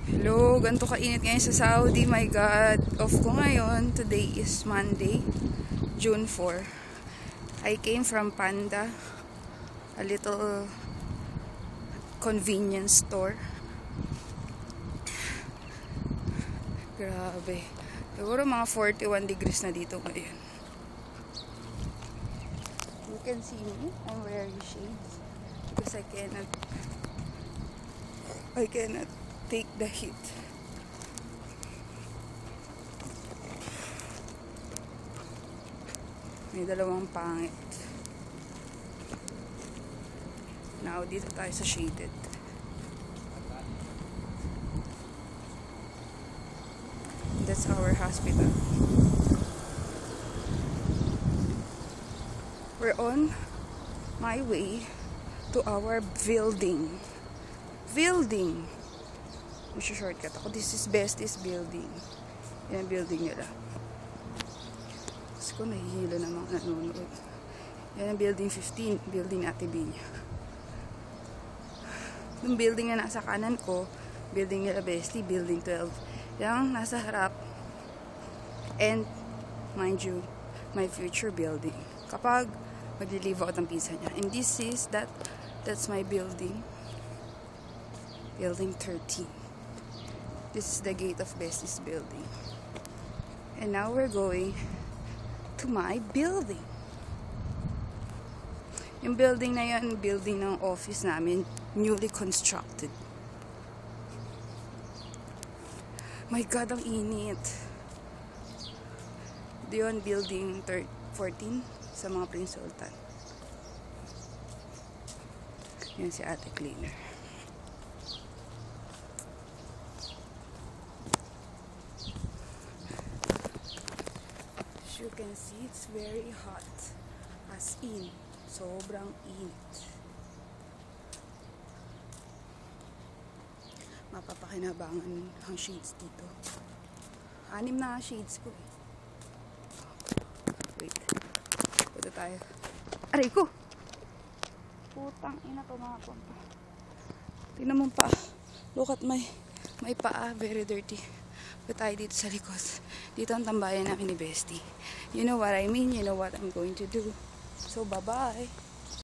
Hello, ganito kainit ngayon sa Saudi. My God. Off ko ngayon. Today is Monday, June 4. I came from Panda, a little convenience store. Grabe. Siguro mga 41 degrees na dito ngayon. You can see me. I'm wearing shades because I cannot take the heat. May dalawang pangit. Now, dito tayo sa shaded. That's our hospital. We're on my way to our building. Shortcut ako. This is Besties building. Yan ang building nila. Kasi ko nahihilo na mga nanonood. Yan ang building 15. Building Ate Binya. Yung building na nasa kanan ko, building nila Bestie, building 12. Yung nasa harap, and mind you, my future building. Kapag mag-relieve ako ng pizza niya. And this is, that's my building. Building 13. This is the gate of Bestie's building. And now we're going to my building. Yung building na yan, building ng office namin, newly constructed. My God, ang init. Diyon, building 14 sa mga Prince Sultan. Yan si Ate Cleaner. As you can see, it's very hot. As in, sobrang init. Mapapakinabangan ang shades dito. 6 na shades ko. Wait. Punta tayo. Aray ko! Putang ina to mga punta. Tingnan mo pa. Look at my paa. Very dirty. But tayo dito sa likod. Dito ang tambayan namin ni Bestie. You know what I mean? You know what I'm going to do. So, bye-bye.